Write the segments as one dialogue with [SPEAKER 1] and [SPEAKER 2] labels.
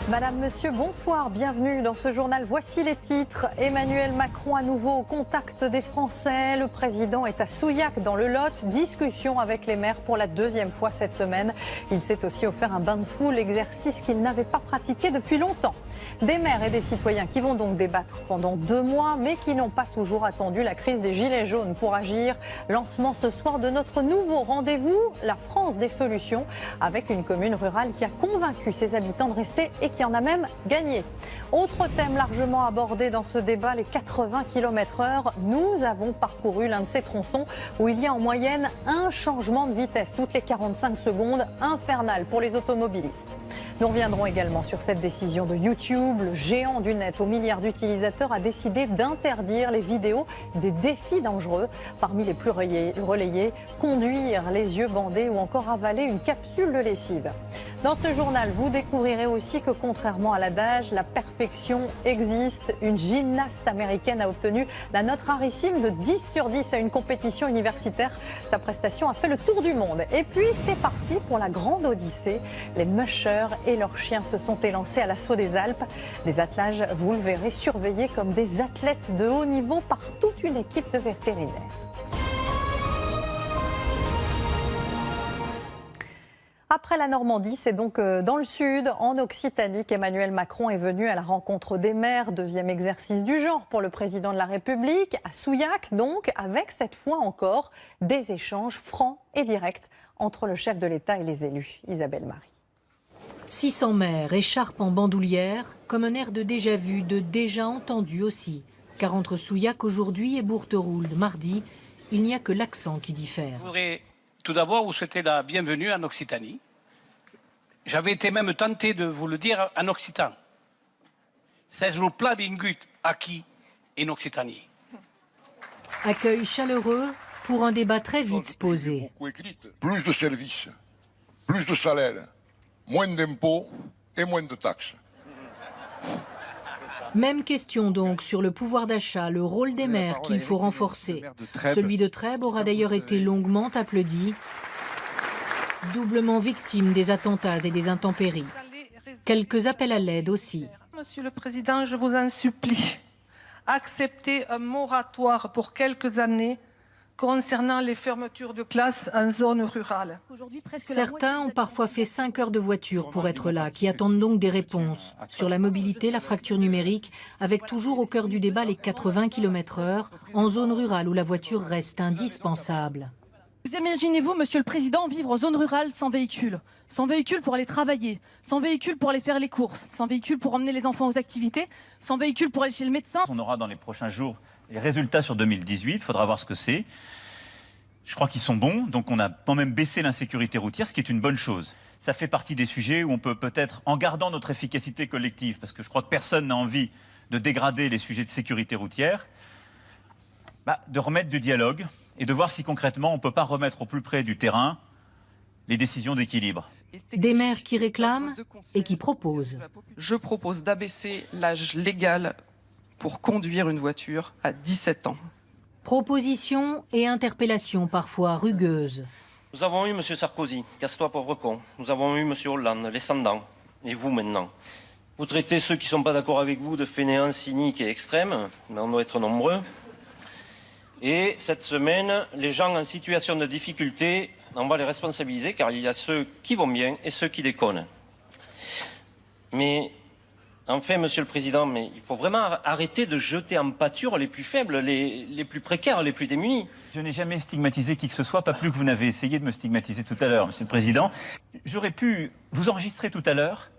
[SPEAKER 1] Madame, Monsieur, bonsoir, bienvenue dans ce journal. Voici les titres. Emmanuel Macron à nouveau au contact des Français. Le président est à Souillac dans le Lot. Discussion avec les maires pour la deuxième fois cette semaine. Il s'est aussi offert un bain de foule, exercice qu'il n'avait pas pratiqué depuis longtemps. Des maires et des citoyens qui vont donc débattre pendant 2 mois, mais qui n'ont pas toujours attendu la crise des Gilets jaunes pour agir. Lancement ce soir de notre nouveau rendez-vous, la France des solutions, avec une commune rurale qui a convaincu ses habitants de rester et qui en a même gagné. Autre thème largement abordé dans ce débat, les 80 km/h. Nous avons parcouru l'un de ces tronçons où il y a en moyenne un changement de vitesse toutes les 45 secondes, infernal pour les automobilistes. Nous reviendrons également sur cette décision de YouTube. Le géant du net aux milliards d'utilisateurs a décidé d'interdire les vidéos des défis dangereux. Parmi les plus relayés, conduire les yeux bandés ou encore avaler une capsule de lessive. Dans ce journal, vous découvrirez aussi que contrairement à l'adage, la perfection existe. Une gymnaste américaine a obtenu la note rarissime de 10 sur 10 à une compétition universitaire. Sa prestation a fait le tour du monde. Et puis c'est parti pour la grande odyssée. Les mushers et leurs chiens se sont élancés à l'assaut des Alpes. Des attelages, vous le verrez, surveillés comme des athlètes de haut niveau par toute une équipe de vétérinaires. Après la Normandie, c'est donc dans le sud, en Occitanie, qu'Emmanuel Macron est venu à la rencontre des maires. Deuxième exercice du genre pour le président de la République, à Souillac donc, avec cette fois encore des échanges francs et directs entre le chef de l'État et les élus. Isabelle Marie.
[SPEAKER 2] 600 maires, écharpes en bandoulière, comme un air de déjà-vu, de déjà entendu aussi. Car entre Souillac aujourd'hui et Bourteroulde mardi, il n'y a que l'accent qui diffère.
[SPEAKER 3] Je voudrais tout d'abord vous souhaiter la bienvenue en Occitanie. J'avais été même tenté de vous le dire en occitan. C'est le plat bingut acquis en Occitanie.
[SPEAKER 2] Accueil chaleureux pour un débat très vite posé.
[SPEAKER 4] Plus de services, plus de salaires, moins d'impôts et moins de taxes.
[SPEAKER 2] Même question donc sur le pouvoir d'achat, le rôle des maires qu'il faut renforcer. Celui de Trèbes aura d'ailleurs été longuement applaudi, doublement victime des attentats et des intempéries. Quelques appels à l'aide aussi.
[SPEAKER 5] Monsieur le Président, je vous en supplie, acceptez un moratoire pour quelques années concernant les fermetures de classes en zone rurale.
[SPEAKER 2] Certains ont parfois fait 5 heures de voiture pour être là, qui attendent donc des réponses. Sur la mobilité, la fracture numérique, avec toujours au cœur du débat les 80 km/h, en zone rurale où la voiture reste indispensable.
[SPEAKER 6] Vous imaginez-vous, Monsieur le Président, vivre en zone rurale sans véhicule? Sans véhicule pour aller travailler, sans véhicule pour aller faire les courses, sans véhicule pour emmener les enfants aux activités, sans véhicule pour aller chez le médecin.
[SPEAKER 7] On aura dans les prochains jours les résultats sur 2018, il faudra voir ce que c'est. Je crois qu'ils sont bons, donc on a quand même baissé l'insécurité routière, ce qui est une bonne chose. Ça fait partie des sujets où on peut peut-être, en gardant notre efficacité collective, parce que je crois que personne n'a envie de dégrader les sujets de sécurité routière, de remettre du dialogue et de voir si concrètement on ne peut pas remettre au plus près du terrain les décisions d'équilibre.
[SPEAKER 2] Des maires qui réclament et qui proposent.
[SPEAKER 5] Je propose d'abaisser l'âge légal pour conduire une voiture à 17 ans.
[SPEAKER 2] Propositions et interpellations parfois rugueuses.
[SPEAKER 8] Nous avons eu M. Sarkozy, casse-toi pauvre con. Nous avons eu M. Hollande, les sans-dents. Et vous maintenant. Vous traitez ceux qui ne sont pas d'accord avec vous de fainéants, cyniques et extrêmes, mais on doit être nombreux. Et cette semaine, les gens en situation de difficulté, on va les responsabiliser car il y a ceux qui vont bien et ceux qui déconnent. Mais enfin, Monsieur le Président, mais il faut vraiment arrêter de jeter en pâture les plus faibles, les plus précaires, les plus démunis.
[SPEAKER 7] Je n'ai jamais stigmatisé qui que ce soit, pas plus que vous n'avez essayé de me stigmatiser tout à l'heure, Monsieur le Président. J'aurais pu vous enregistrer tout à l'heure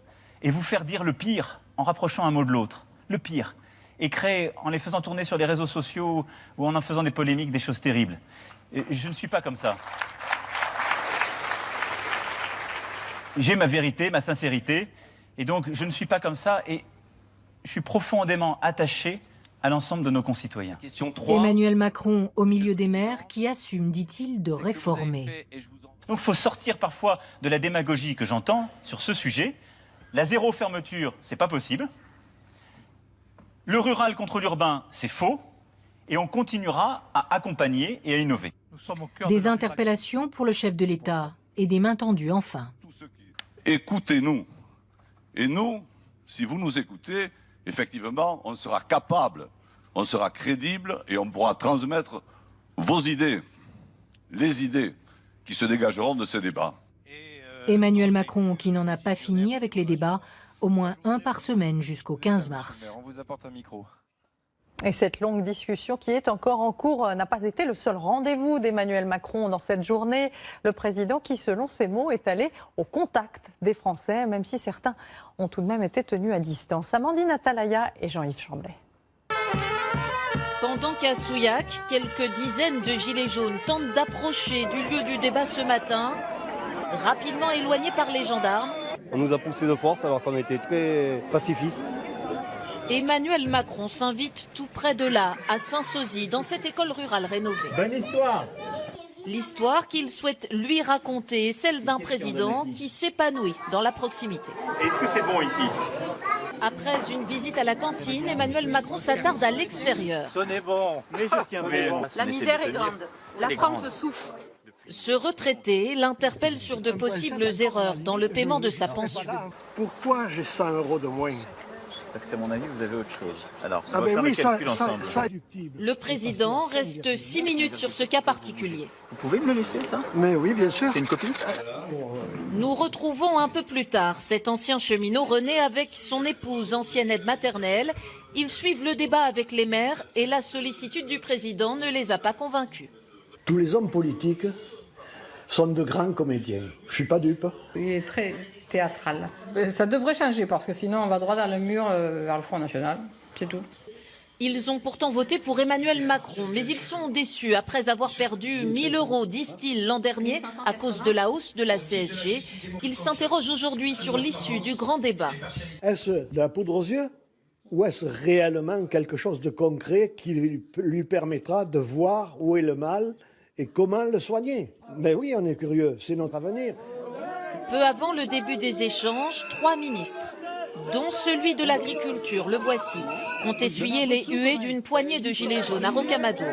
[SPEAKER 7] et vous faire dire le pire en rapprochant un mot de l'autre. Le pire. Et créer, en les faisant tourner sur les réseaux sociaux ou en faisant des polémiques, des choses terribles. Et je ne suis pas comme ça. J'ai ma vérité, ma sincérité, et donc je ne suis pas comme ça, et je suis profondément attaché à l'ensemble de nos concitoyens.
[SPEAKER 8] Question 3.
[SPEAKER 2] Emmanuel Macron au milieu des maires qui assume, dit-il, de réformer.
[SPEAKER 7] Donc il faut sortir parfois de la démagogie que j'entends sur ce sujet. La zéro fermeture, c'est pas possible. Le rural contre l'urbain, c'est faux. Et on continuera à accompagner et à innover.
[SPEAKER 2] Des interpellations pour le chef de l'État et des mains tendues enfin.
[SPEAKER 4] Écoutez-nous. Et nous,
[SPEAKER 9] Si vous nous écoutez, effectivement, on sera capable, on sera crédible et on pourra transmettre vos idées, les idées qui se dégageront de ces débats.
[SPEAKER 2] Emmanuel Macron, qui n'en a pas fini avec les débats, au moins un par semaine jusqu'au 15 mars.
[SPEAKER 10] On vous apporte un micro.
[SPEAKER 1] Et cette longue discussion qui est encore en cours n'a pas été le seul rendez-vous d'Emmanuel Macron dans cette journée. Le président qui, selon ses mots, est allé au contact des Français, même si certains ont tout de même été tenus à distance. Amandine Atalaya et Jean-Yves Chamblet.
[SPEAKER 11] Pendant qu'à Souillac, quelques dizaines de gilets jaunes tentent d'approcher du lieu du débat ce matin, rapidement éloignés par les gendarmes.
[SPEAKER 12] On nous a poussé de force alors qu'on était très pacifistes.
[SPEAKER 11] Emmanuel Macron s'invite tout près de là, à Saint-Sozy, dans cette école rurale rénovée.
[SPEAKER 13] Bonne histoire!
[SPEAKER 11] L'histoire qu'il souhaite lui raconter est celle d'un président qui s'épanouit dans la proximité.
[SPEAKER 7] Est-ce que c'est bon ici?
[SPEAKER 11] Après une visite à la cantine, Emmanuel Macron s'attarde à l'extérieur.
[SPEAKER 7] Sonnez bon, mais je tiendrai.
[SPEAKER 11] La misère est grande. La France souffre. Ce retraité l'interpelle sur de possibles erreurs dans le paiement de sa pension.
[SPEAKER 14] Pourquoi j'ai 100 € de moins?
[SPEAKER 7] Parce qu'à mon avis, vous avez autre chose. Alors,
[SPEAKER 14] on va faire le calcul
[SPEAKER 7] ensemble.
[SPEAKER 11] Le président reste 6 minutes sur ce cas particulier.
[SPEAKER 7] Vous pouvez me le laisser, ça?
[SPEAKER 14] Mais oui, bien sûr.
[SPEAKER 7] C'est une copie?
[SPEAKER 11] Nous retrouvons un peu plus tard cet ancien cheminot René avec son épouse, ancienne aide maternelle. Ils suivent le débat avec les maires et la sollicitude du président ne les a pas convaincus.
[SPEAKER 14] Tous les hommes politiques sont de grands comédiens. Je suis pas dupe.
[SPEAKER 15] Il est très théâtral. Ça devrait changer parce que sinon on va droit dans le mur vers le Front National, c'est tout.
[SPEAKER 11] Ils ont pourtant voté pour Emmanuel Macron, mais ils sont déçus après avoir perdu 1 000 €, disent-ils, l'an dernier à cause de la hausse de la CSG. Ils s'interrogent aujourd'hui sur l'issue du grand débat.
[SPEAKER 14] Est-ce de la poudre aux yeux ou est-ce réellement quelque chose de concret qui lui permettra de voir où est le mal et comment le soigner? Mais oui, on est curieux, c'est notre avenir.
[SPEAKER 11] Peu avant le début des échanges, 3 ministres, dont celui de l'agriculture, le voici, ont essuyé les huées d'une poignée de gilets jaunes à Rocamadour.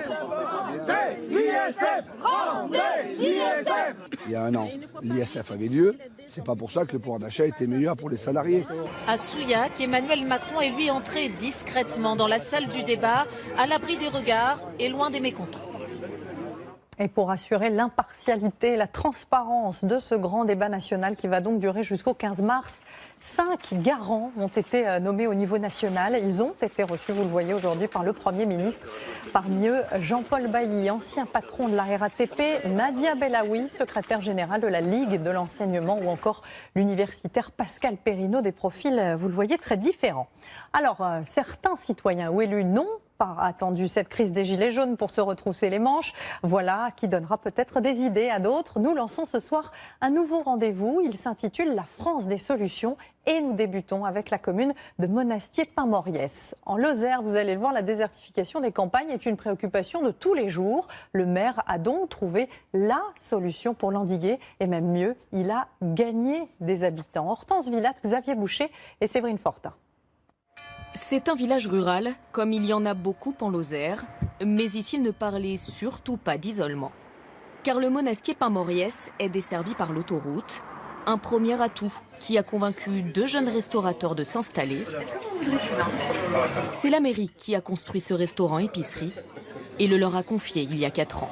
[SPEAKER 16] Il y a un an, l'ISF avait lieu. C'est pas pour ça que le pouvoir d'achat était meilleur pour les salariés.
[SPEAKER 11] À Souillac, Emmanuel Macron est lui entré discrètement dans la salle du débat, à l'abri des regards et loin des mécontents.
[SPEAKER 1] Et pour assurer l'impartialité et la transparence de ce grand débat national qui va donc durer jusqu'au 15 mars, 5 garants ont été nommés au niveau national. Ils ont été reçus, vous le voyez aujourd'hui, par le Premier ministre. Parmi eux, Jean-Paul Bailly, ancien patron de la RATP, Nadia Belaoui, secrétaire générale de la Ligue de l'enseignement, ou encore l'universitaire Pascal Perrineau, des profils, vous le voyez, très différents. Alors, certains citoyens ou élus n'ont pas attendu cette crise des gilets jaunes pour se retrousser les manches. Voilà qui donnera peut-être des idées à d'autres. Nous lançons ce soir un nouveau rendez-vous. Il s'intitule La France des solutions et nous débutons avec la commune de Monastier-Pin-Moriès. En Lozère, vous allez le voir, la désertification des campagnes est une préoccupation de tous les jours. Le maire a donc trouvé la solution pour l'endiguer et même mieux, il a gagné des habitants. Hortense Villat, Xavier Boucher et Séverine Fortin.
[SPEAKER 17] C'est un village rural, comme il y en a beaucoup en Lozère, mais ici ne parlait surtout pas d'isolement. Car le Monastier-Pin-Moriès est desservi par l'autoroute, un premier atout qui a convaincu 2 jeunes restaurateurs de s'installer. C'est la mairie qui a construit ce restaurant-épicerie et le leur a confié il y a 4 ans.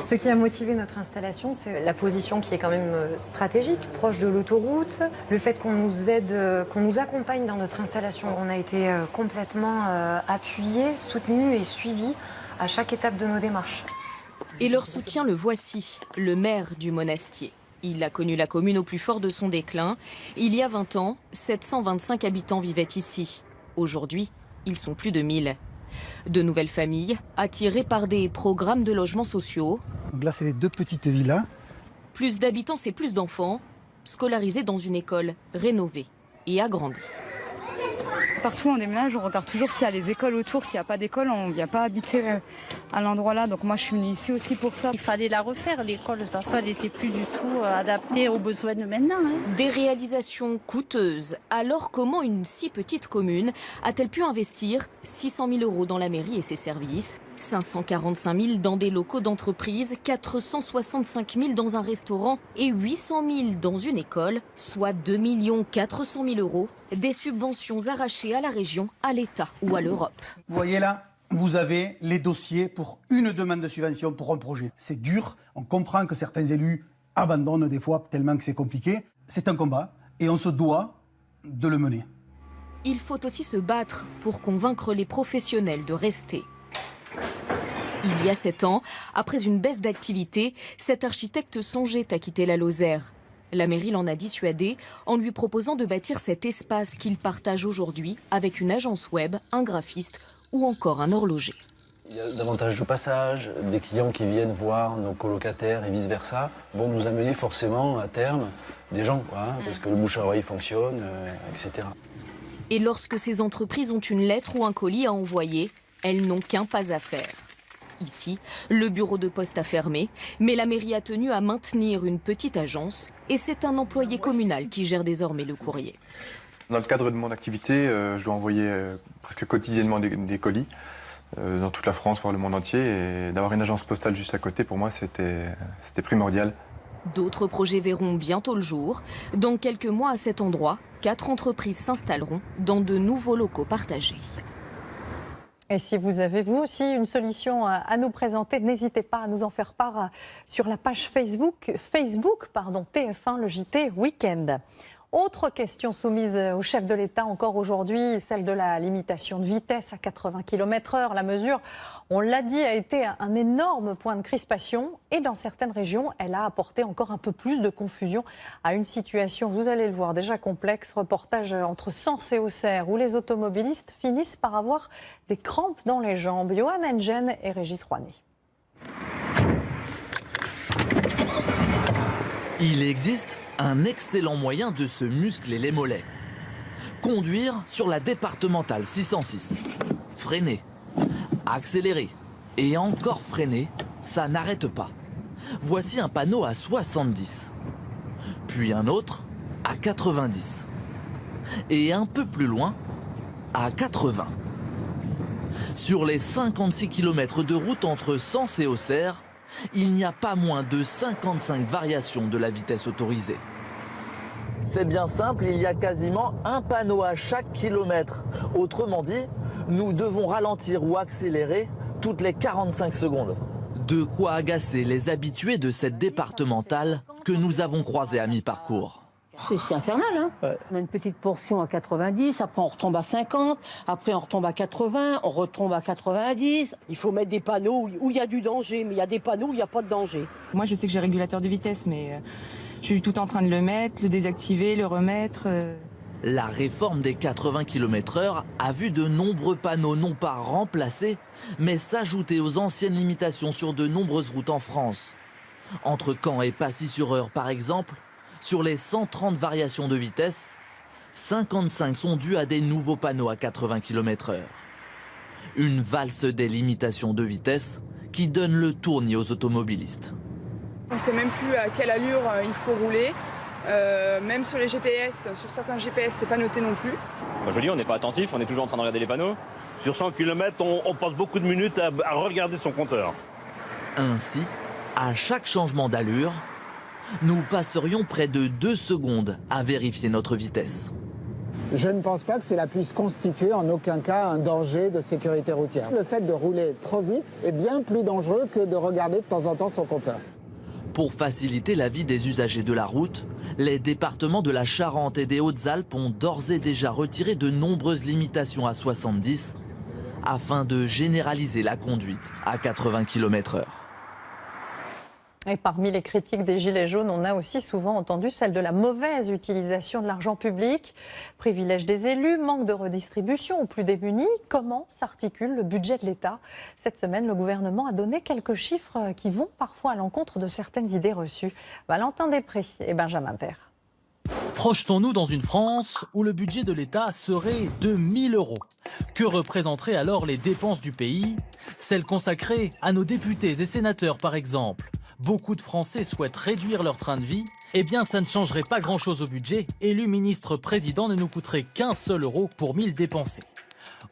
[SPEAKER 18] Ce qui a motivé notre installation, c'est la position qui est quand même stratégique, proche de l'autoroute, le fait qu'on nous aide, qu'on nous accompagne dans notre installation. On a été complètement appuyés, soutenus et suivis à chaque étape de nos démarches.
[SPEAKER 17] Et leur soutien, le voici, le maire du Monastier. Il a connu la commune au plus fort de son déclin. Il y a 20 ans, 725 habitants vivaient ici. Aujourd'hui, ils sont plus de 1000. De nouvelles familles, attirées par des programmes de logements sociaux.
[SPEAKER 19] Donc là, c'est les 2 petites villas.
[SPEAKER 17] Plus d'habitants, c'est plus d'enfants, scolarisés dans une école rénovée et agrandie.
[SPEAKER 20] Partout où on déménage, on regarde toujours s'il y a les écoles autour. S'il n'y a pas d'école, on n'y a pas habité
[SPEAKER 10] à l'endroit là. Donc moi je suis venue ici aussi pour ça. Il fallait la refaire, l'école. De toute façon, elle n'était plus du tout adaptée aux besoins de maintenant.
[SPEAKER 17] Des réalisations coûteuses. Alors comment une si petite commune a-t-elle pu investir 600 000 € dans la mairie et ses services, 545 000 dans des locaux d'entreprise, 465 000 dans un restaurant et 800 000 dans une école, soit 2 400 000 €, des subventions arrachées à la région, à l'État ou à l'Europe.
[SPEAKER 19] Vous voyez là, vous avez les dossiers pour une demande de subvention pour un projet. C'est dur, on comprend que certains élus abandonnent des fois tellement que c'est compliqué. C'est un combat et on se doit de le mener.
[SPEAKER 17] Il faut aussi se battre pour convaincre les professionnels de rester. Il y a 7 ans, après une baisse d'activité, cet architecte songeait à quitter la Lozère. La mairie l'en a dissuadé en lui proposant de bâtir cet espace qu'il partage aujourd'hui avec une agence web, un graphiste ou encore un horloger.
[SPEAKER 13] Il y a davantage de passages, des clients qui viennent voir nos colocataires et vice-versa vont nous amener forcément à terme des gens, parce que le bouche à oreille fonctionne, etc.
[SPEAKER 17] Et lorsque ces entreprises ont une lettre ou un colis à envoyer, elles n'ont qu'un pas à faire. Ici, le bureau de poste a fermé, mais la mairie a tenu à maintenir une petite agence et c'est un employé communal qui gère désormais le courrier.
[SPEAKER 20] Dans le cadre de mon activité, je dois envoyer presque quotidiennement des colis dans toute la France, voire le monde entier. Et d'avoir une agence postale juste à côté, pour moi, c'était primordial.
[SPEAKER 17] D'autres projets verront bientôt le jour. Dans quelques mois à cet endroit, 4 entreprises s'installeront dans de nouveaux locaux partagés.
[SPEAKER 1] Et si vous avez, vous aussi, une solution à nous présenter, n'hésitez pas à nous en faire part sur la page Facebook TF1, le JT Week-end. Autre question soumise au chef de l'État encore aujourd'hui, celle de la limitation de vitesse à 80 km/h. La mesure, on l'a dit, a été un énorme point de crispation et dans certaines régions, elle a apporté encore un peu plus de confusion à une situation, vous allez le voir, déjà complexe. Reportage entre Sens et Auxerre où les automobilistes finissent par avoir des crampes dans les jambes. Johan Engen et Régis Rouanet.
[SPEAKER 21] Il existe un excellent moyen de se muscler les mollets. Conduire sur la départementale 606. Freiner, accélérer et encore freiner, ça n'arrête pas. Voici un panneau à 70. Puis un autre à 90. Et un peu plus loin, à 80. Sur les 56 km de route entre Sens et Auxerre, il n'y a pas moins de 55 variations de la vitesse autorisée.
[SPEAKER 22] C'est bien simple, il y a quasiment un panneau à chaque kilomètre. Autrement dit, nous devons ralentir ou accélérer toutes les 45 secondes.
[SPEAKER 21] De quoi agacer les habitués de cette départementale que nous avons croisés à mi-parcours.
[SPEAKER 23] C'est infernal, hein. Ouais. On a une petite portion à 90, après on retombe à 50, après on retombe à 80, on retombe à 90.
[SPEAKER 24] Il faut mettre des panneaux où il y a du danger, mais il y a des panneaux où il n'y a pas de danger.
[SPEAKER 25] Moi je sais que j'ai régulateur de vitesse, mais je suis tout en train de le mettre, le désactiver, le remettre.
[SPEAKER 21] La réforme des 80 km/h a vu de nombreux panneaux non pas remplacés, mais s'ajouter aux anciennes limitations sur de nombreuses routes en France. Entre Caen et Passy-sur-Eure par exemple, sur les 130 variations de vitesse, 55 sont dues à des nouveaux panneaux à 80 km/h. Une valse des limitations de vitesse qui donne le tournis aux automobilistes.
[SPEAKER 26] On ne sait même plus à quelle allure il faut rouler. Même sur les GPS, sur certains GPS, c'est pas noté non plus.
[SPEAKER 27] Je dis, on n'est pas attentif, on est toujours en train de regarder les panneaux. Sur 100 km, on passe beaucoup de minutes à regarder son compteur.
[SPEAKER 21] Ainsi, à chaque changement d'allure, nous passerions près de 2 secondes à vérifier notre vitesse.
[SPEAKER 28] Je ne pense pas que cela puisse constituer en aucun cas un danger de sécurité routière. Le fait de rouler trop vite est bien plus dangereux que de regarder de temps en temps son compteur.
[SPEAKER 21] Pour faciliter la vie des usagers de la route, les départements de la Charente et des Hautes-Alpes ont d'ores et déjà retiré de nombreuses limitations à 70 afin de généraliser la conduite à 80 km/h.
[SPEAKER 1] Et parmi les critiques des Gilets jaunes, on a aussi souvent entendu celle de la mauvaise utilisation de l'argent public, privilège des élus, manque de redistribution aux plus démunis. Comment s'articule le budget de l'État? Cette semaine, le gouvernement a donné quelques chiffres qui vont parfois à l'encontre de certaines idées reçues. Valentin Després et Benjamin Père.
[SPEAKER 2] Projetons-nous dans une France où le budget de l'État serait de 1 000 €. Que représenteraient alors les dépenses du pays? Celles consacrées à nos députés et sénateurs par exemple. Beaucoup de Français souhaitent réduire leur train de vie. Eh bien, ça ne changerait pas grand-chose au budget. Élu ministre président ne nous coûterait qu'1 seul euro pour 1000 dépensés.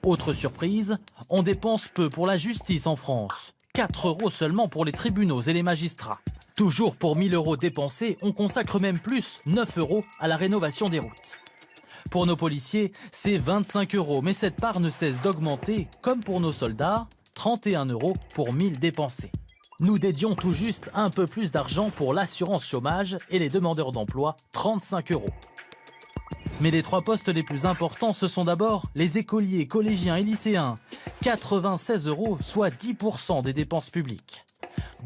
[SPEAKER 2] Autre surprise, on dépense peu pour la justice en France. 4 € seulement pour les tribunaux et les magistrats. Toujours pour 1 000 € dépensés, on consacre même plus, 9 € à la rénovation des routes. Pour nos policiers, c'est 25 €, mais cette part ne cesse d'augmenter, comme pour nos soldats, 31 € pour 1000 dépensés. Nous dédions tout juste un peu plus d'argent pour l'assurance chômage et les demandeurs d'emploi, 35 €. Mais les 3 postes les plus importants, ce sont d'abord les écoliers, collégiens et lycéens, 96 €, soit 10% des dépenses publiques.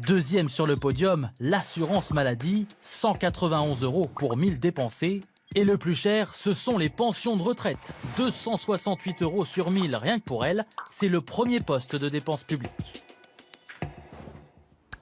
[SPEAKER 2] Deuxième sur le podium, l'assurance maladie, 191 € pour 1000 dépensés. Et le plus cher, ce sont les pensions de retraite, 268 € sur 1000 rien que pour elles. C'est le premier poste de dépenses publiques.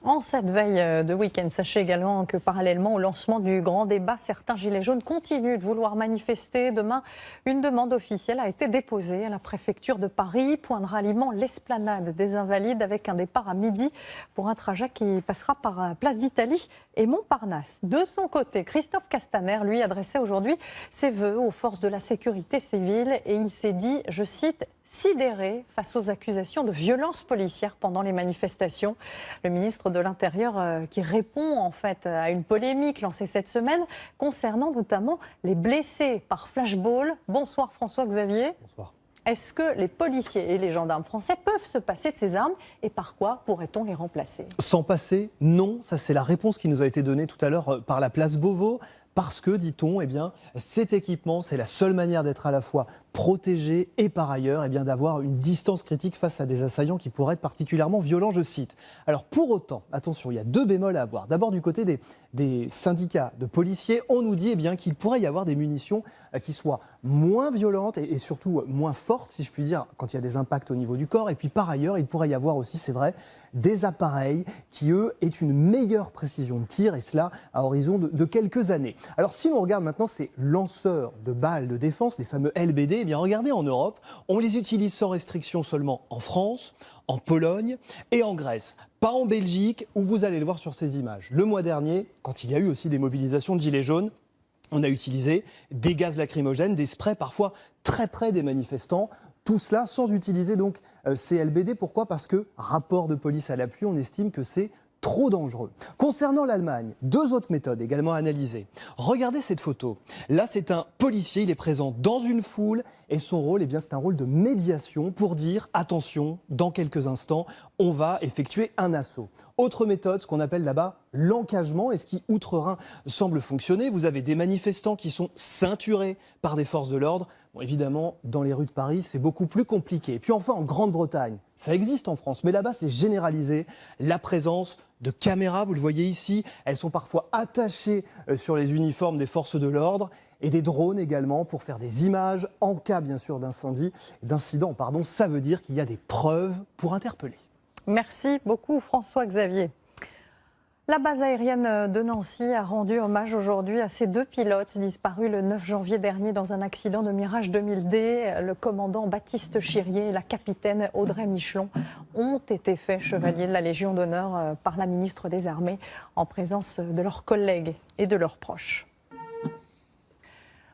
[SPEAKER 1] En cette veille de week-end, sachez également que parallèlement au lancement du grand débat, certains gilets jaunes continuent de vouloir manifester. Demain, une demande officielle a été déposée à la préfecture de Paris. Point de ralliement, l'esplanade des Invalides avec un départ à midi pour un trajet qui passera par Place d'Italie et Montparnasse. De son côté, Christophe Castaner, lui, adressait aujourd'hui ses vœux aux forces de la sécurité civile et il s'est dit, je cite, sidéré face aux accusations de violences policières pendant les manifestations. Le ministre de l'Intérieur qui répond en fait à une polémique lancée cette semaine concernant notamment les blessés par flashball. Bonsoir François-Xavier.
[SPEAKER 3] Bonsoir.
[SPEAKER 1] Est-ce que les policiers et les gendarmes français peuvent se passer de ces armes et par quoi pourrait-on les remplacer?
[SPEAKER 3] S'en passer, non. Ça, c'est la réponse qui nous a été donnée tout à l'heure par la place Beauvau. Parce que, dit-on, eh bien, cet équipement, c'est la seule manière d'être à la fois protégé et par ailleurs eh bien, d'avoir une distance critique face à des assaillants qui pourraient être particulièrement violents, je cite. Alors pour autant, attention, il y a 2 bémols à avoir. D'abord du côté des syndicats de policiers, on nous dit eh bien, qu'il pourrait y avoir des munitions qui soient moins violentes et surtout moins fortes, si je puis dire, quand il y a des impacts au niveau du corps. Et puis par ailleurs, il pourrait y avoir aussi, c'est vrai, des appareils qui, eux, aient une meilleure précision de tir, et cela à horizon de quelques années. Alors si l'on regarde maintenant ces lanceurs de balles de défense, les fameux LBD, eh bien regardez en Europe, on les utilise sans restriction seulement en France, en Pologne et en Grèce. Pas en Belgique, où vous allez le voir sur ces images. Le mois dernier, quand il y a eu aussi des mobilisations de gilets jaunes, on a utilisé des gaz lacrymogènes, des sprays parfois très près des manifestants. Tout cela sans utiliser donc ces LBD. Pourquoi? Parce que, rapport de police à l'appui, on estime que c'est trop dangereux. Concernant l'Allemagne, 2 autres méthodes également analysées. Regardez cette photo. Là, c'est un policier, il est présent dans une foule et son rôle, eh bien, c'est un rôle de médiation pour dire attention, dans quelques instants, on va effectuer un assaut. Autre méthode, ce qu'on appelle là-bas l'encagement, et ce qui, outre-Rhin, semble fonctionner. Vous avez des manifestants qui sont ceinturés par des forces de l'ordre. Bon, évidemment, dans les rues de Paris, c'est beaucoup plus compliqué. Et puis enfin, en Grande-Bretagne, ça existe en France, mais là-bas, c'est généralisé. La présence de caméras, vous le voyez ici, elles sont parfois attachées sur les uniformes des forces de l'ordre, et des drones également pour faire des images en cas, bien sûr, d'incident. Ça veut dire qu'il y a des preuves pour interpeller.
[SPEAKER 1] Merci beaucoup, François-Xavier. La base aérienne de Nancy a rendu hommage aujourd'hui à ces 2 pilotes disparus le 9 janvier dernier dans un accident de Mirage 2000D. Le commandant Baptiste Chirier et la capitaine Audrey Michelon ont été faits chevaliers de la Légion d'honneur par la ministre des Armées en présence de leurs collègues et de leurs proches.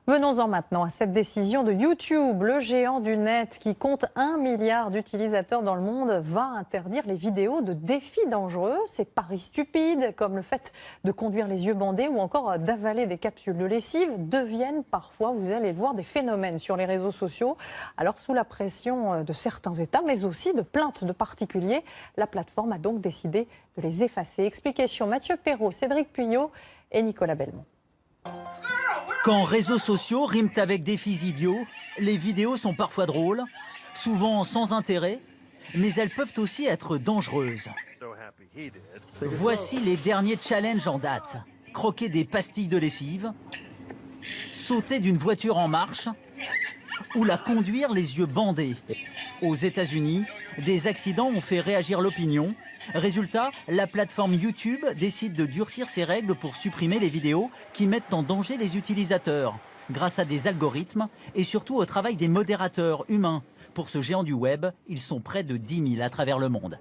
[SPEAKER 1] Venons-en maintenant à cette décision de YouTube. Le géant du net qui compte 1 milliard d'utilisateurs dans le monde va interdire les vidéos de défis dangereux. Ces paris stupides, comme le fait de conduire les yeux bandés ou encore d'avaler des capsules de lessive, deviennent parfois, vous allez le voir, des phénomènes sur les réseaux sociaux. Alors sous la pression de certains États, mais aussi de plaintes de particuliers, la plateforme a donc décidé de les effacer. Explication Mathieu Perrault, Cédric Puyot et Nicolas Belmont.
[SPEAKER 4] Quand réseaux sociaux riment avec défis idiots, les vidéos sont parfois drôles, souvent sans intérêt, mais elles peuvent aussi être dangereuses. Voici les derniers challenges en date. Croquer des pastilles de lessive, sauter d'une voiture en marche ou la conduire les yeux bandés. Aux États-Unis, des accidents ont fait réagir l'opinion. Résultat, la plateforme YouTube décide de durcir ses règles pour supprimer les vidéos qui mettent en danger les utilisateurs, grâce à des algorithmes et surtout au travail des modérateurs humains. Pour ce géant du web, ils sont près de 10 000 à travers le monde.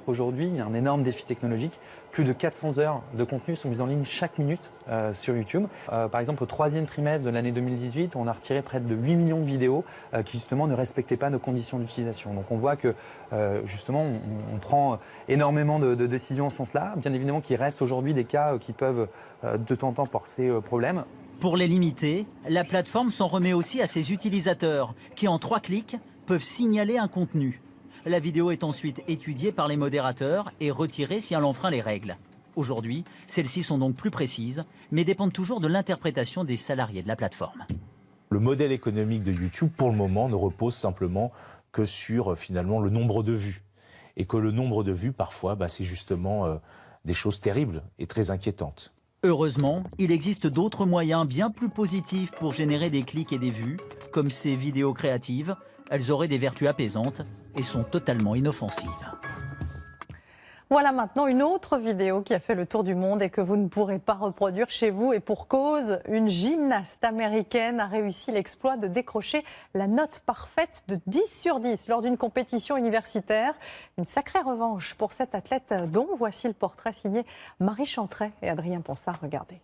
[SPEAKER 5] Aujourd'hui, il y a un énorme défi technologique. Plus de 400 heures de contenu sont mises en ligne chaque minute sur YouTube. Par exemple, au 3e trimestre de l'année 2018, on a retiré près de 8 millions de vidéos qui justement ne respectaient pas nos conditions d'utilisation. Donc on voit que justement on prend énormément de décisions en ce sens-là. Bien évidemment qu'il reste aujourd'hui des cas qui peuvent de temps en temps porter problème.
[SPEAKER 4] Pour les limiter, la plateforme s'en remet aussi à ses utilisateurs qui en 3 clics peuvent signaler un contenu. La vidéo est ensuite étudiée par les modérateurs et retirée si elle enfreint les règles. Aujourd'hui, celles-ci sont donc plus précises, mais dépendent toujours de l'interprétation des salariés de la plateforme.
[SPEAKER 6] Le modèle économique de YouTube, pour le moment, ne repose simplement que sur finalement le nombre de vues. Et que le nombre de vues, parfois, c'est justement des choses terribles et très inquiétantes.
[SPEAKER 4] Heureusement, il existe d'autres moyens bien plus positifs pour générer des clics et des vues, comme ces vidéos créatives. Elles auraient des vertus apaisantes et sont totalement inoffensives.
[SPEAKER 1] Voilà maintenant une autre vidéo qui a fait le tour du monde et que vous ne pourrez pas reproduire chez vous. Et pour cause, une gymnaste américaine a réussi l'exploit de décrocher la note parfaite de 10 sur 10 lors d'une compétition universitaire. Une sacrée revanche pour cette athlète dont voici le portrait signé Marie Chantret et Adrien Ponsard. Regardez.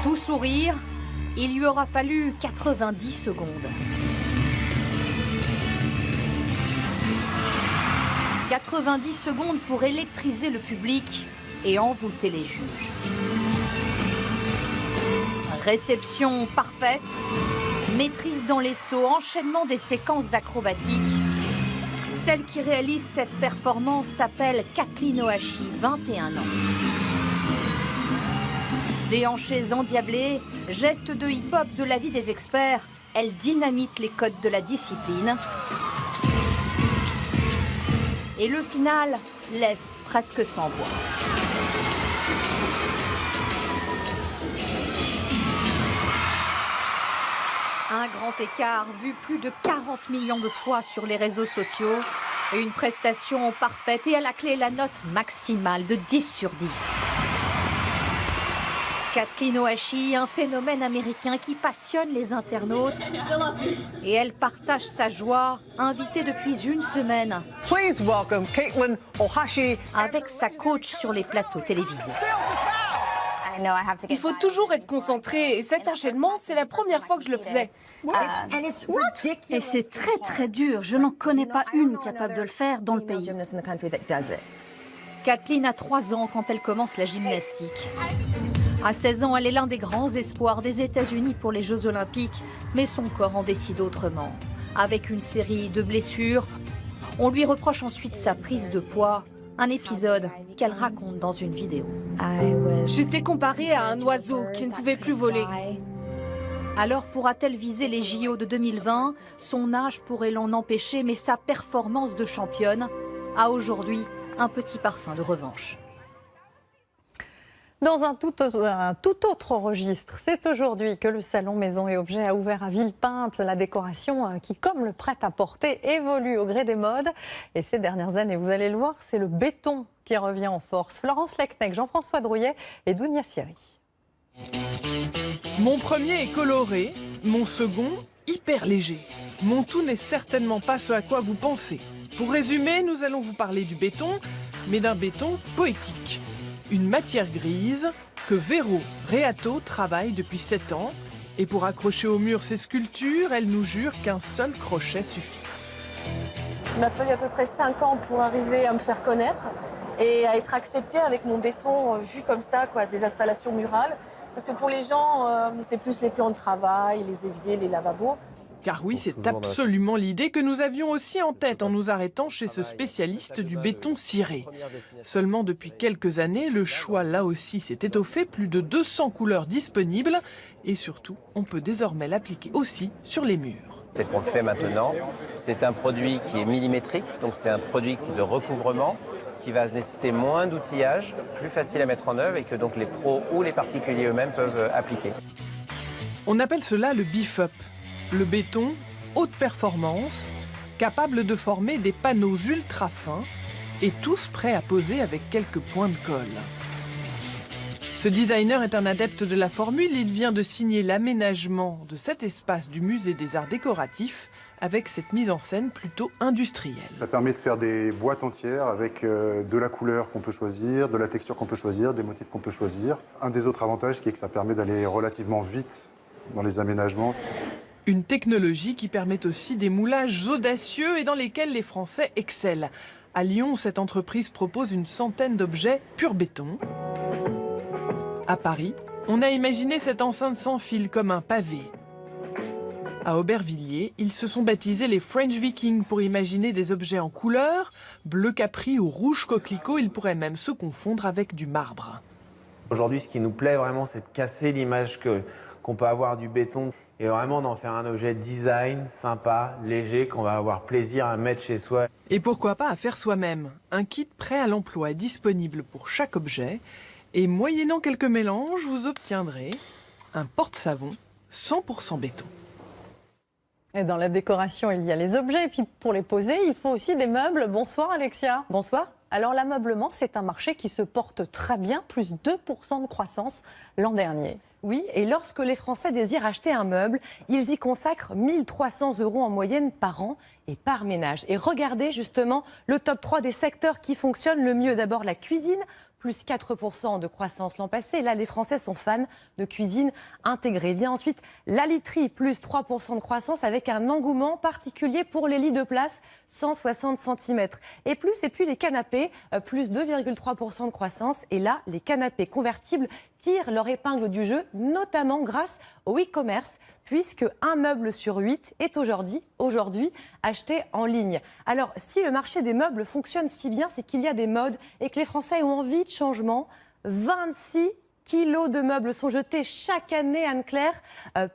[SPEAKER 7] Tout sourire, il lui aura fallu 90 secondes. 90 secondes pour électriser le public et envoûter les juges. Réception parfaite, maîtrise dans les sauts, enchaînement des séquences acrobatiques. Celle qui réalise cette performance s'appelle Kathleen Ohashi, 21 ans. Déhanchées endiablées, gestes de hip-hop de l'avis des experts, elle dynamite les codes de la discipline. Et le final laisse presque sans voix. Un grand écart vu plus de 40 millions de fois sur les réseaux sociaux. Une prestation parfaite et à la clé la note maximale de 10 sur 10. Kathleen Ohashi, un phénomène américain qui passionne les internautes. Et elle partage sa joie, invitée depuis une semaine.
[SPEAKER 8] Please welcome Kathleen Ohashi.
[SPEAKER 7] Avec sa coach sur les plateaux télévisés.
[SPEAKER 9] Il faut toujours être concentré et cet enchaînement, c'est la première fois que je le faisais.
[SPEAKER 12] Et c'est très très dur. Je n'en connais pas une capable de le faire dans le pays.
[SPEAKER 7] Kathleen a 3 ans quand elle commence la gymnastique. À 16 ans, elle est l'un des grands espoirs des États-Unis pour les Jeux Olympiques, mais son corps en décide autrement. Avec une série de blessures, on lui reproche ensuite sa prise de poids, un épisode qu'elle raconte dans une vidéo.
[SPEAKER 9] J'étais comparée à un oiseau qui ne pouvait plus voler.
[SPEAKER 7] Alors pourra-t-elle viser les JO de 2020 ? Son âge pourrait l'en empêcher, mais sa performance de championne a aujourd'hui un petit parfum de revanche.
[SPEAKER 1] Dans un tout autre registre, c'est aujourd'hui que le salon Maison et Objets a ouvert à Villepinte. La décoration qui, comme le prêt-à-porter, évolue au gré des modes. Et ces dernières années, vous allez le voir, c'est le béton qui revient en force. Florence Lecnec, Jean-François Drouillet et Dounia Siri.
[SPEAKER 14] Mon premier est coloré, mon second hyper léger. Mon tout n'est certainement pas ce à quoi vous pensez. Pour résumer, nous allons vous parler du béton, mais d'un béton poétique. Une matière grise que Véro Réato travaille depuis 7 ans. Et pour accrocher au mur ses sculptures, elle nous jure qu'un seul crochet suffit.
[SPEAKER 15] Il m'a fallu à peu près 5 ans pour arriver à me faire connaître et à être acceptée avec mon béton vu comme ça, des installations murales. Parce que pour les gens, c'était plus les plans de travail, les éviers, les lavabos.
[SPEAKER 14] Car oui, c'est absolument l'idée que nous avions aussi en tête en nous arrêtant chez ce spécialiste du béton ciré. Seulement depuis quelques années, le choix là aussi s'est étoffé, plus de 200 couleurs disponibles et surtout, on peut désormais l'appliquer aussi sur les murs.
[SPEAKER 29] C'est qu'on le fait maintenant. C'est un produit qui est millimétrique, donc c'est un produit de recouvrement qui va nécessiter moins d'outillage, plus facile à mettre en œuvre et que donc les pros ou les particuliers eux-mêmes peuvent appliquer.
[SPEAKER 14] On appelle cela le beef-up. Le béton, haute performance, capable de former des panneaux ultra fins, et tous prêts à poser avec quelques points de colle. Ce designer est un adepte de la formule. Il vient de signer l'aménagement de cet espace du musée des arts décoratifs avec cette mise en scène plutôt industrielle.
[SPEAKER 10] Ça permet de faire des boîtes entières avec de la couleur qu'on peut choisir, de la texture qu'on peut choisir, des motifs qu'on peut choisir. Un des autres avantages qui est que ça permet d'aller relativement vite dans les aménagements.
[SPEAKER 14] Une technologie qui permet aussi des moulages audacieux et dans lesquels les Français excellent. À Lyon, cette entreprise propose une centaine d'objets pur béton. À Paris, on a imaginé cette enceinte sans fil comme un pavé. À Aubervilliers, ils se sont baptisés les French Vikings pour imaginer des objets en couleur, bleu capri ou rouge coquelicot. Ils pourraient même se confondre avec du marbre.
[SPEAKER 11] Aujourd'hui, ce qui nous plaît vraiment, c'est de casser l'image qu'on peut avoir du béton et vraiment d'en faire un objet design, sympa, léger, qu'on va avoir plaisir à mettre chez soi.
[SPEAKER 14] Et pourquoi pas à faire soi-même. Un kit prêt à l'emploi est disponible pour chaque objet. Et moyennant quelques mélanges, vous obtiendrez un porte-savon 100% béton.
[SPEAKER 1] Et dans la décoration, il y a les objets. Et puis pour les poser, il faut aussi des meubles. Bonsoir Alexia.
[SPEAKER 13] Bonsoir.
[SPEAKER 1] Alors l'ameublement, c'est un marché qui se porte très bien, plus 2% de croissance l'an dernier.
[SPEAKER 13] Oui, et lorsque les Français désirent acheter un meuble, ils y consacrent 1 300 € en moyenne par an et par ménage. Et regardez justement le top 3 des secteurs qui fonctionnent le mieux. D'abord la cuisine, plus 4% de croissance l'an passé. Là, les Français sont fans de cuisine intégrée. Vient ensuite la literie, plus 3% de croissance avec un engouement particulier pour les lits de place, 160 cm. Et puis les canapés, plus 2,3% de croissance. Et là, les canapés convertibles tirent leur épingle du jeu, notamment grâce au e-commerce, puisque un meuble sur 8 est aujourd'hui acheté en ligne. Alors, si le marché des meubles fonctionne si bien, c'est qu'il y a des modes et que les Français ont envie de changement. 26 kilos de meubles sont jetés chaque année, Anne-Claire,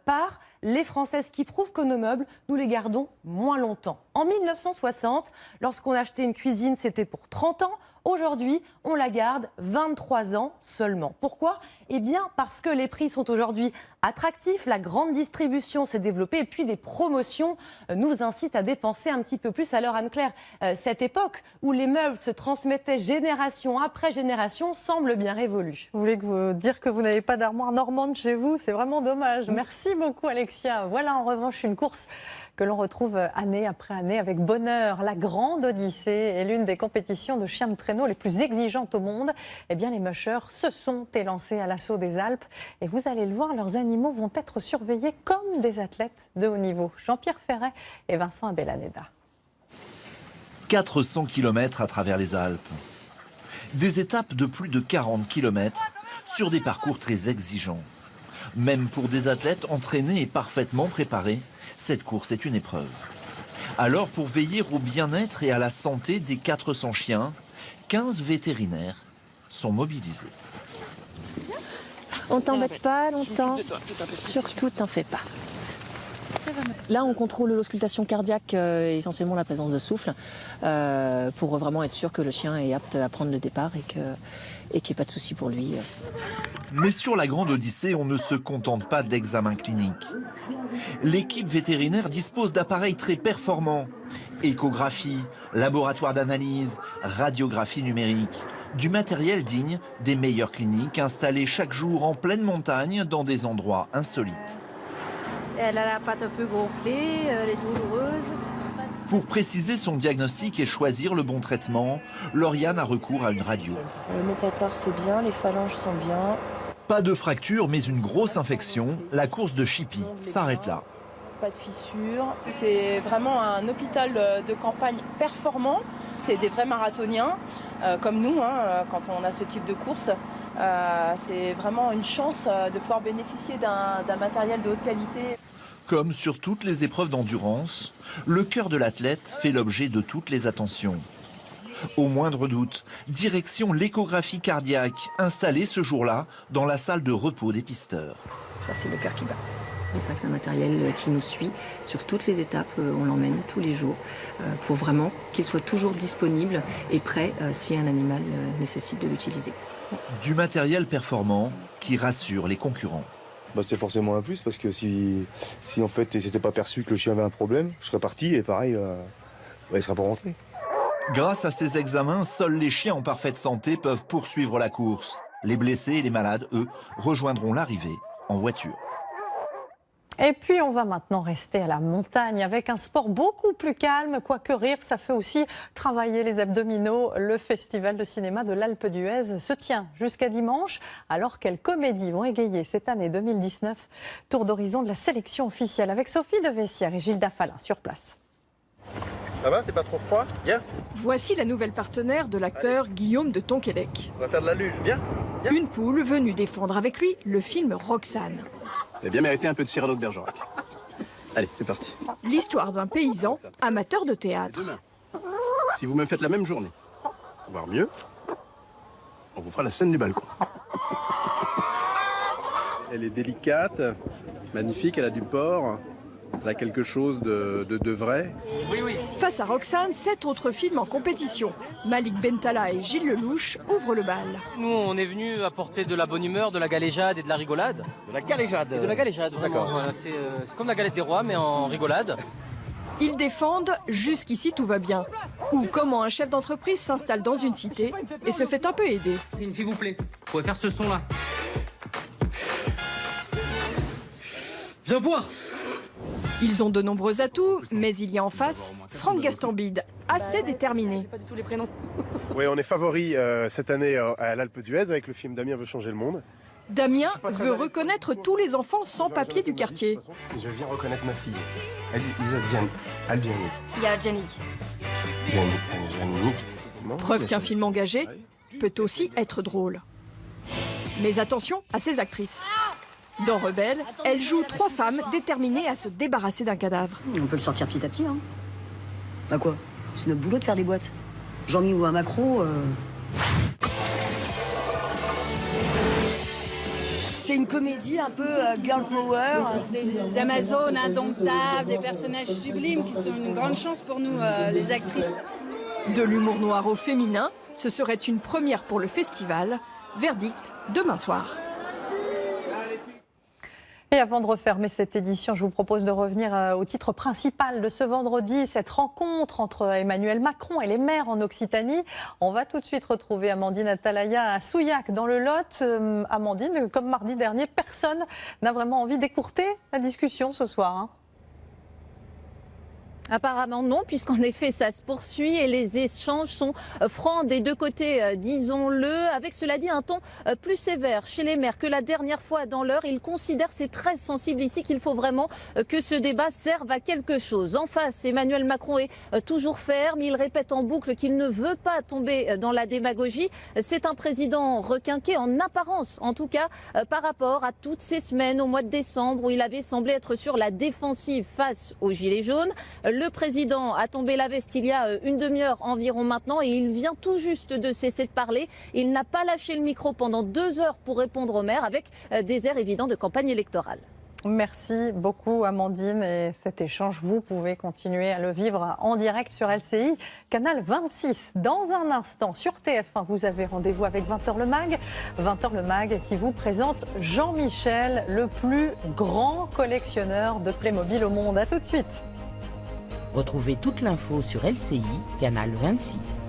[SPEAKER 13] par les Françaises, qui prouvent que nos meubles, nous les gardons moins longtemps. En 1960, lorsqu'on achetait une cuisine, c'était pour 30 ans. Aujourd'hui, on la garde 23 ans seulement. Pourquoi ? Eh bien, parce que les prix sont aujourd'hui attractifs, la grande distribution s'est développée et puis des promotions nous incitent à dépenser un petit peu plus. Alors Anne-Claire, cette époque où les meubles se transmettaient génération après génération semble bien révolue.
[SPEAKER 1] Vous voulez dire que vous n'avez pas d'armoire normande chez vous ? C'est vraiment dommage. Merci beaucoup Alexia. Voilà en revanche une course que l'on retrouve année après année avec bonheur. La Grande Odyssée est l'une des compétitions de chiens de traîneau les plus exigeantes au monde. Eh bien, les mushers se sont élancés à l'assaut des Alpes. Et vous allez le voir, leurs animaux vont être surveillés comme des athlètes de haut niveau. Jean-Pierre Ferret et Vincent Abelaneda.
[SPEAKER 16] 400 km à travers les Alpes. Des étapes de plus de 40 km sur des parcours très exigeants. Même pour des athlètes entraînés et parfaitement préparés, cette course est une épreuve. Alors, pour veiller au bien-être et à la santé des 400 chiens, 15 vétérinaires sont mobilisés.
[SPEAKER 13] On t'embête pas longtemps, surtout t'en fais pas. Là, on contrôle l'auscultation cardiaque, essentiellement la présence de souffle, pour vraiment être sûr que le chien est apte à prendre le départ et qu'il n'y ait pas de souci pour lui.
[SPEAKER 16] Mais sur la Grande Odyssée, on ne se contente pas d'examens cliniques. L'équipe vétérinaire dispose d'appareils très performants. Échographie, laboratoire d'analyse, radiographie numérique. Du matériel digne des meilleures cliniques installées chaque jour en pleine montagne dans des endroits insolites.
[SPEAKER 7] Elle a la patte un peu gonflée, elle est douloureuse.
[SPEAKER 16] Pour préciser son diagnostic et choisir le bon traitement, Lauriane a recours à une radio.
[SPEAKER 13] Le métatarse c'est bien, les phalanges sont bien.
[SPEAKER 16] Pas de fracture, mais une grosse infection. La course de Chippy s'arrête là.
[SPEAKER 13] Pas de fissures. C'est vraiment un hôpital de campagne performant. C'est des vrais marathoniens, comme nous, quand on a ce type de course. C'est vraiment une chance de pouvoir bénéficier d'un matériel de haute qualité.
[SPEAKER 16] Comme sur toutes les épreuves d'endurance, le cœur de l'athlète fait l'objet de toutes les attentions. Au moindre doute, direction l'échographie cardiaque installée ce jour-là dans la salle de repos des pisteurs.
[SPEAKER 13] Ça, c'est le cœur qui bat. C'est ça que c'est un matériel qui nous suit sur toutes les étapes. On l'emmène tous les jours pour vraiment qu'il soit toujours disponible et prêt si un animal nécessite de l'utiliser.
[SPEAKER 16] Du matériel performant qui rassure les concurrents.
[SPEAKER 17] C'est forcément un plus parce que si en fait il s'était pas perçu que le chien avait un problème, je serais parti et pareil, il ne serait pas rentré.
[SPEAKER 16] Grâce à ces examens, seuls les chiens en parfaite santé peuvent poursuivre la course. Les blessés et les malades, eux, rejoindront l'arrivée en voiture.
[SPEAKER 1] Et puis on va maintenant rester à la montagne avec un sport beaucoup plus calme, quoique rire, ça fait aussi travailler les abdominaux. Le festival de cinéma de l'Alpe d'Huez se tient jusqu'à dimanche. Alors quelles comédies vont égayer cette année 2019? Tour d'horizon de la sélection officielle avec Sophie de Vessières et Gilda Fallin sur place.
[SPEAKER 18] Ça va, c'est pas trop froid? Viens.
[SPEAKER 19] Voici la nouvelle partenaire de l'acteur Guillaume de Tonquédec.
[SPEAKER 18] On va faire de la luge, viens.
[SPEAKER 19] Une poule venue défendre avec lui le film Roxane.
[SPEAKER 18] Vous avez bien mérité un peu de Cyrano de Bergerac. Allez, c'est parti.
[SPEAKER 19] L'histoire d'un paysan amateur de théâtre.
[SPEAKER 18] Demain, si vous me faites la même journée, voire mieux, on vous fera la scène du balcon. Elle est délicate, magnifique, elle a du port. Elle a quelque chose de vrai.
[SPEAKER 19] Face à Roxane, 7 autres films en compétition. Malik Bentala et Gilles Lelouch ouvrent le bal.
[SPEAKER 20] Nous, on est venus apporter de la bonne humeur, de la galéjade et de la rigolade.
[SPEAKER 18] De la galéjade.
[SPEAKER 20] De la galéjade, vraiment. Voilà, c'est comme la galette des rois, mais en rigolade.
[SPEAKER 19] Ils défendent « Jusqu'ici tout va bien » ou comment un chef d'entreprise s'installe dans une cité et se fait un peu aider.
[SPEAKER 20] S'il vous plaît, vous pouvez faire ce son-là. Viens voir.
[SPEAKER 19] Ils ont de nombreux atouts, mais il y a en face Franck Gastambide, assez déterminé.
[SPEAKER 20] Pas du tout les prénoms.
[SPEAKER 18] Oui, on est favori cette année à l'Alpe d'Huez avec le film Damien veut changer le monde.
[SPEAKER 19] Damien veut reconnaître tous les enfants sans papier du quartier.
[SPEAKER 18] Je viens reconnaître ma fille. Algiani.
[SPEAKER 19] Il y a Janik. Preuve qu'un film engagé peut aussi être drôle. Mais attention à ces actrices. Dans Rebelle, elle joue 3 femmes déterminées à se débarrasser d'un cadavre.
[SPEAKER 22] On peut le sortir petit à petit, hein. Bah quoi? C'est notre boulot de faire des boîtes. Jean-Mi ou un macro... C'est une comédie un peu girl power.
[SPEAKER 23] Des Amazones indomptables, des personnages sublimes qui sont une grande chance pour nous, les actrices.
[SPEAKER 19] De l'humour noir au féminin, ce serait une première pour le festival. Verdict demain soir.
[SPEAKER 1] Et avant de refermer cette édition, je vous propose de revenir au titre principal de ce vendredi, cette rencontre entre Emmanuel Macron et les maires en Occitanie. On va tout de suite retrouver Amandine Atalaya à Souillac dans le Lot. Amandine, comme mardi dernier, personne n'a vraiment envie d'écourter la discussion ce soir, hein.
[SPEAKER 24] Apparemment non, puisqu'en effet ça se poursuit et les échanges sont francs des deux côtés, disons-le, avec cela dit un ton plus sévère chez les maires que la dernière fois dans l'heure. Ils considèrent, c'est très sensible ici, qu'il faut vraiment que ce débat serve à quelque chose. En face, Emmanuel Macron est toujours ferme, il répète en boucle qu'il ne veut pas tomber dans la démagogie. C'est un président requinqué, en apparence en tout cas, par rapport à toutes ces semaines au mois de décembre où il avait semblé être sur la défensive face aux Gilets jaunes. Le président a tombé la veste il y a une demi-heure environ maintenant et il vient tout juste de cesser de parler. Il n'a pas lâché le micro pendant 2 heures pour répondre aux maires avec des airs évidents de campagne électorale.
[SPEAKER 1] Merci beaucoup Amandine et cet échange, vous pouvez continuer à le vivre en direct sur LCI, canal 26. Dans un instant sur TF1, vous avez rendez-vous avec 20h le Mag. 20h le Mag qui vous présente Jean-Michel, le plus grand collectionneur de Playmobil au monde. A tout de suite.
[SPEAKER 25] Retrouvez toute l'info sur LCI, canal 26.